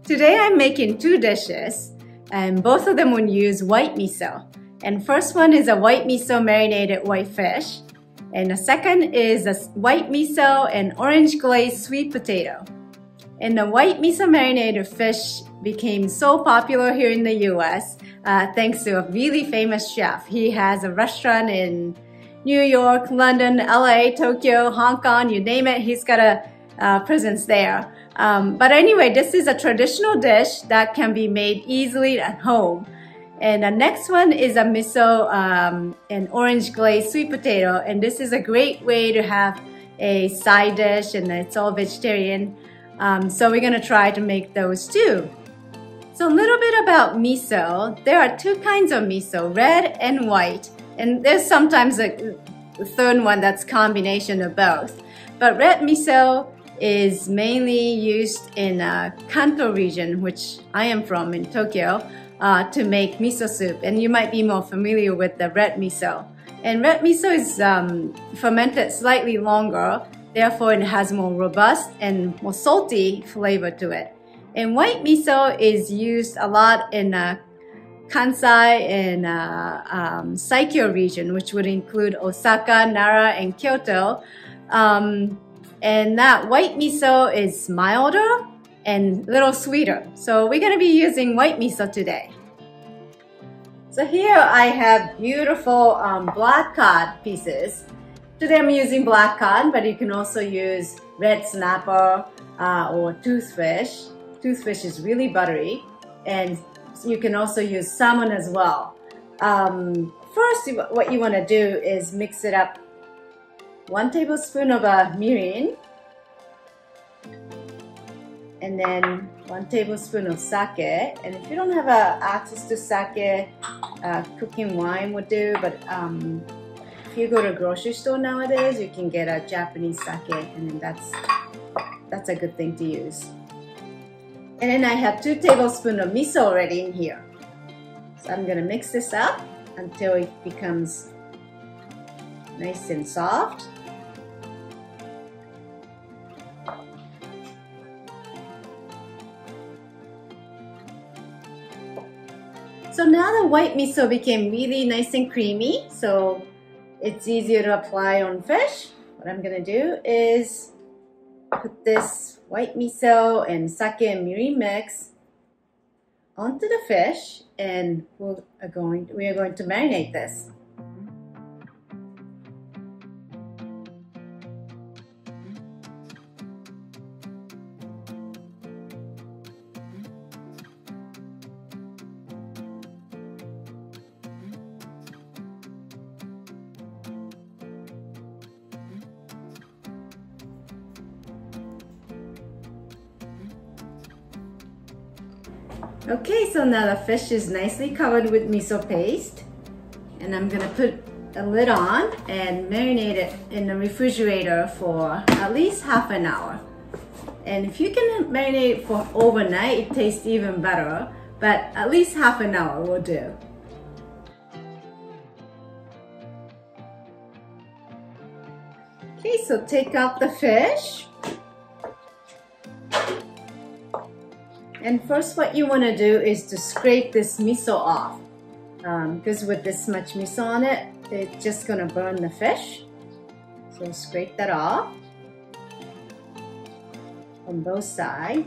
Today I'm making two dishes, and both of them will use white miso. And first one is a white miso marinated white fish, and the second is a white miso and orange glazed sweet potato. And the white miso marinated fish became so popular here in the US thanks to a really famous chef. He has a restaurant in New York, London, LA, Tokyo, Hong Kong, you name it, he's got a presence there. But anyway, this is a traditional dish that can be made easily at home. And the next one is a miso and orange glazed sweet potato. And this is a great way to have a side dish, and it's all vegetarian. So we're gonna try to make those too. So a little bit about miso. There are two kinds of miso, red and white. And there's sometimes a third one that's combination of both. But red miso is mainly used in Kanto region, which I am from in Tokyo, to make miso soup. And you might be more familiar with the red miso. And red miso is fermented slightly longer, therefore it has more robust and more salty flavor to it. And white miso is used a lot in Kansai and Saikyo region, which would include Osaka, Nara, and Kyoto. And that white miso is milder and a little sweeter. So we're gonna be using white miso today. So here I have beautiful black cod pieces. Today I'm using black cod, but you can also use red snapper or toothfish. Toothfish is really buttery, and you can also use salmon as well. First, what you want to do is mix it up. 1 tablespoon of mirin, and then 1 tablespoon of sake. And if you don't have access to sake, cooking wine would do. But if you go to a grocery store nowadays, you can get a Japanese sake, and then that's a good thing to use. And then I have 2 tablespoons of miso already in here. So I'm gonna mix this up until it becomes nice and soft. So now the white miso became really nice and creamy, so it's easier to apply on fish. What I'm gonna do is put this white miso and sake and mirin mix onto the fish, and we are going to marinate this. Okay, so now the fish is nicely covered with miso paste, and I'm gonna put a lid on and marinate it in the refrigerator for at least half an hour. And if you can marinate it for overnight, it tastes even better, but at least half an hour will do. Okay, so take out the fish. And first what you want to do is to scrape this miso off, because with this much miso on it, it's just going to burn the fish. So scrape that off on both sides.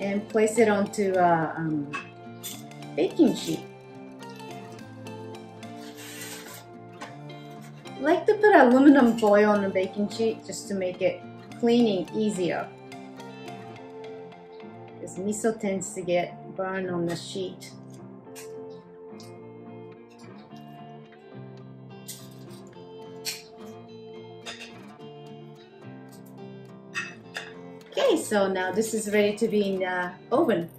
And place it onto a baking sheet. I like to put aluminum foil on the baking sheet just to make it cleaning easier, because miso tends to get burned on the sheet. Okay, so now this is ready to be in the oven.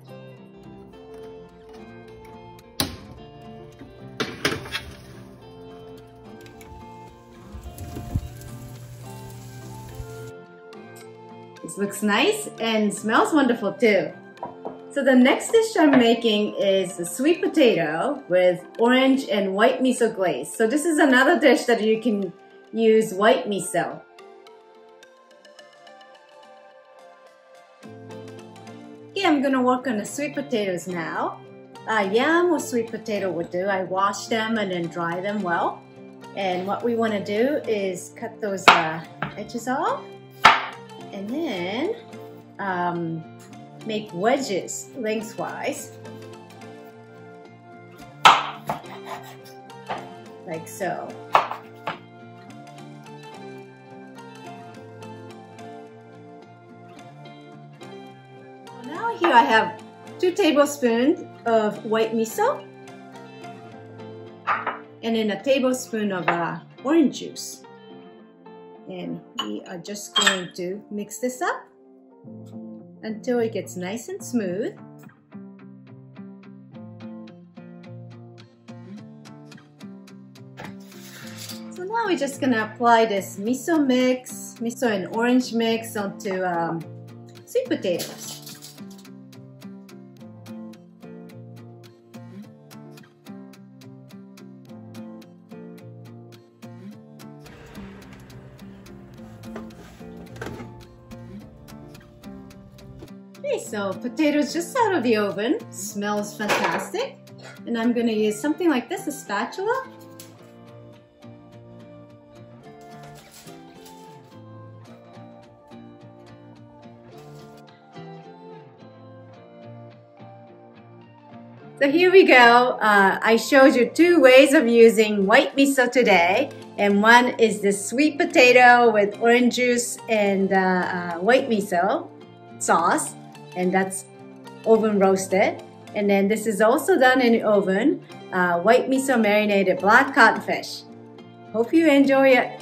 This looks nice and smells wonderful too. So the next dish I'm making is a sweet potato with orange and white miso glaze. So this is another dish that you can use white miso. I'm gonna work on the sweet potatoes now. Yam or sweet potato would do. I wash them and then dry them well. And what we want to do is cut those edges off and then make wedges lengthwise, like so. Now here I have 2 tablespoons of white miso and then a tablespoon of orange juice. And we are just going to mix this up until it gets nice and smooth. So now we're just gonna apply this miso mix, miso and orange mix onto sweet potatoes. Okay, so potatoes just out of the oven, smells fantastic. And I'm gonna use something like this, a spatula. So here we go. I showed you 2 ways of using white miso today. And one is the sweet potato with orange juice and white miso sauce. And that's oven roasted. And then this is also done in the oven, white miso marinated black codfish. Hope you enjoy it.